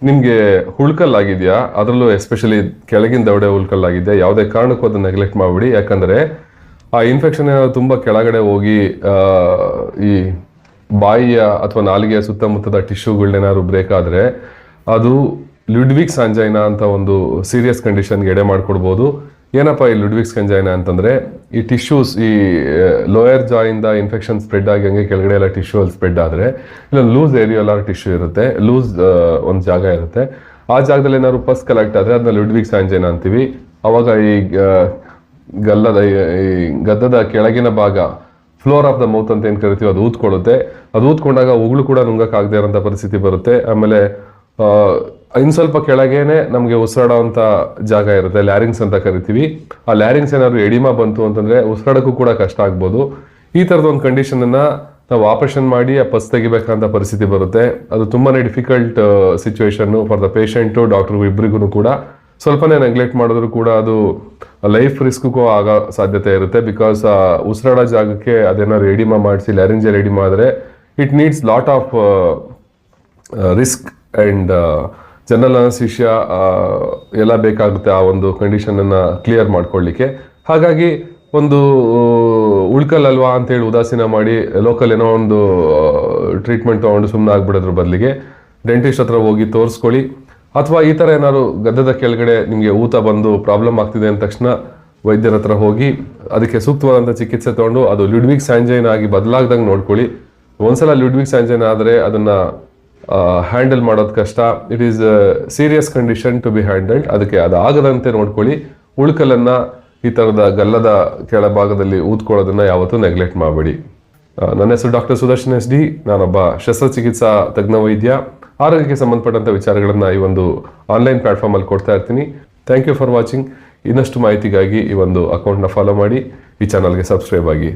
ನಿಮಗೆ ಹುಳ್ಕಲ್ಲಾಗಿದೆಯಾ, ಅದರಲ್ಲೂ ಎಸ್ಪೆಷಲಿ ಕೆಳಗಿನ ದವಡೆ ಹುಳ್ಕಲ್ಲಾಗಿದೆಯಾ, ಯಾವುದೇ ಕಾರಣಕ್ಕೂ ಅದನ್ನ ನೆಗ್ಲೆಕ್ಟ್ ಮಾಡಬೇಡಿ. ಯಾಕಂದರೆ ಆ ಇನ್ಫೆಕ್ಷನ್ ತುಂಬ ಕೆಳಗಡೆ ಹೋಗಿ ಈ ಬಾಯಿಯ ಅಥವಾ ನಾಲಿಗೆಯ ಸುತ್ತಮುತ್ತದ ಟಿಶ್ಯೂಗಳನ್ನೇನಾದ್ರು ಬ್ರೇಕ್ ಆದರೆ ಅದು ಲುಡ್ವಿಗ್ಸ್ ಆಂಜೈನಾ ಅಂತ ಒಂದು ಸೀರಿಯಸ್ ಕಂಡೀಷನ್ಗೆ ಎಡೆ ಮಾಡಿಕೊಡ್ಬೋದು. ಏನಪ್ಪ ಈ ಲುಡ್ವಿಗ್ಸ್ ಆಂಜೈನಾ ಅಂತಂದರೆ, ಈ ಟಿಶ್ಯೂಸ್ ಈ ಲೋಯರ್ ಜಾಯಿಂದ ಇನ್ಫೆಕ್ಷನ್ ಸ್ಪ್ರೆಡ್ ಆಗಿ ಹಂಗೆ ಕೆಳಗಡೆ ಎಲ್ಲ ಟಿಶ್ಯೂ ಅಲ್ಲಿ ಸ್ಪ್ರೆಡ್ ಆದರೆ ಇಲ್ಲೊಂದು ಲೂಸ್ ಏರಿಯೋಲಾರ್ ಟಿಶ್ಯೂ ಇರುತ್ತೆ, ಲೂಸ್ ಒಂದು ಜಾಗ ಇರುತ್ತೆ. ಆ ಜಾಗದಲ್ಲಿ ಏನಾದ್ರು ಪಸ್ ಕಲೆಕ್ಟ್ ಆದರೆ ಅದನ್ನ ಲುಡ್ವಿಗ್ಸ್ ಆಂಜೈನಾ ಅಂತೀವಿ. ಅವಾಗ ಈ ಗದ್ದದ ಕೆಳಗಿನ ಭಾಗ ಫ್ಲೋರ್ ಆಫ್ ದ ಮೌತ್ ಅಂತ ಏನು ಕರಿತೀವಿ ಅದು ಊದ್ಕೊಳ್ಳುತ್ತೆ. ಅದು ಊದ್ಕೊಂಡಾಗ ಉಗುಳು ಕೂಡ ನುಂಗಕ್ಕಾಗದೇ ಇರೋಂಥ ಪರಿಸ್ಥಿತಿ ಬರುತ್ತೆ. ಆಮೇಲೆ ಇನ್ನು ಸ್ವಲ್ಪ ಕೆಳಗೇನೆ ನಮಗೆ ಉಸಿರಾಡೋವಂಥ ಜಾಗ ಇರುತ್ತೆ, ಲ್ಯಾರಿಂಗ್ಸ್ ಅಂತ ಕರಿತೀವಿ. ಆ ಲ್ಯಾರಿಂಗ್ಸ್ ಏನಾದ್ರು ಎಡಿಮಾ ಬಂತು ಅಂತಂದರೆ ಉಸಿರಾಡೋಕ್ಕೂ ಕೂಡ ಕಷ್ಟ ಆಗ್ಬೋದು. ಈ ಥರದ ಒಂದು ಕಂಡೀಷನನ್ನು ನಾವು ಆಪರೇಷನ್ ಮಾಡಿ ಆ ಪಸ್ ತೆಗಿಬೇಕಂತ ಪರಿಸ್ಥಿತಿ ಬರುತ್ತೆ. ಅದು ತುಂಬಾ difficult situation for the patient, ಡಾಕ್ಟ್ರಿಗೂ ಇಬ್ಬರಿಗೂ ಕೂಡ. ಸ್ವಲ್ಪನೇ ನೆಗ್ಲೆಕ್ಟ್ ಮಾಡಿದ್ರು ಕೂಡ ಅದು ಲೈಫ್ ರಿಸ್ಕ್ಗೂ ಆಗೋ ಸಾಧ್ಯತೆ ಇರುತ್ತೆ. ಬಿಕಾಸ್ ಉಸಿರಾಡೋ ಜಾಗಕ್ಕೆ ಅದೇನಾದ್ರು ಎಡಿಮಾ ಮಾಡಿಸಿ ಲ್ಯಾರಿಂಜಿಯಲ್ ಎಡಿಮಾ ಆದರೆ it needs lot of risk and general anaesthesia ಎಲ್ಲ ಬೇಕಾಗುತ್ತೆ ಆ ಒಂದು ಕಂಡೀಷನನ್ನು ಕ್ಲಿಯರ್ ಮಾಡ್ಕೊಳ್ಳಿಕ್ಕೆ. ಹಾಗಾಗಿ ಒಂದು ಉಳ್ಕಲ್ ಅಲ್ವಾ ಅಂತೇಳಿ ಉದಾಸೀನ ಮಾಡಿ ಲೋಕಲ್ ಏನೋ ಒಂದು ಟ್ರೀಟ್ಮೆಂಟ್ ತೊಗೊಂಡು ಸುಮ್ಮನೆ ಆಗ್ಬಿಡೋದ್ರ ಬದಲಿಗೆ ಡೆಂಟಿಸ್ಟ್ ಹತ್ರ ಹೋಗಿ ತೋರಿಸ್ಕೊಳ್ಳಿ. ಅಥವಾ ಈ ಥರ ಏನಾದ್ರು ಗದ್ದದ ಕೆಳಗಡೆ ನಿಮಗೆ ಊತ ಬಂದು ಪ್ರಾಬ್ಲಮ್ ಆಗ್ತಿದೆ ಅಂದ ತಕ್ಷಣ ವೈದ್ಯರ ಹತ್ರ ಹೋಗಿ ಅದಕ್ಕೆ ಸೂಕ್ತವಾದಂಥ ಚಿಕಿತ್ಸೆ ತೊಗೊಂಡು ಅದು ಲುಡ್ವಿಗ್ಸ್ ಆಂಜೈನಾ ಆಗಿ ಬದಲಾಗ್ದಂಗೆ ನೋಡ್ಕೊಳ್ಳಿ. ಒಂದ್ಸಲ ಲುಡ್ವಿಗ್ಸ್ ಆಂಜೈನಾ ಆದರೆ ಅದನ್ನು ಹ್ಯಾಂಡಲ್ ಮಾಡೋದು ಕಷ್ಟ. It is serious condition to be handled. ಅದಕ್ಕೆ ಅದು ಆಗದಂತೆ ನೋಡ್ಕೊಳ್ಳಿ. ಉಳ್ಕಲನ್ನು ಈ ಥರದ ಗಲ್ಲದ ಕೆಳಭಾಗದಲ್ಲಿ ಊದ್ಕೊಳ್ಳೋದನ್ನು ಯಾವತ್ತೂ ನೆಗ್ಲೆಕ್ಟ್ ಮಾಡಬೇಡಿ. ನನ್ನ ಹೆಸರು ಡಾಕ್ಟರ್ ಸುದರ್ಶನ್ SD. ನಾನೊಬ್ಬ ಶಸ್ತ್ರಚಿಕಿತ್ಸಾ ತಜ್ಞ ವೈದ್ಯ. ಆರೋಗ್ಯಕ್ಕೆ ಸಂಬಂಧಪಟ್ಟಂಥ ವಿಚಾರಗಳನ್ನು ಈ ಒಂದು ಆನ್ಲೈನ್ ಪ್ಲಾಟ್ಫಾರ್ಮಲ್ಲಿ ಕೊಡ್ತಾ ಇರ್ತೀನಿ. Thank you for watching. ಇನ್ನಷ್ಟು ಮಾಹಿತಿಗಾಗಿ ಈ ಒಂದು ಅಕೌಂಟ್ನ ಫಾಲೋ ಮಾಡಿ, ಈ ಚಾನಲ್ಗೆ ಸಬ್ಸ್ಕ್ರೈಬ್ ಆಗಿ.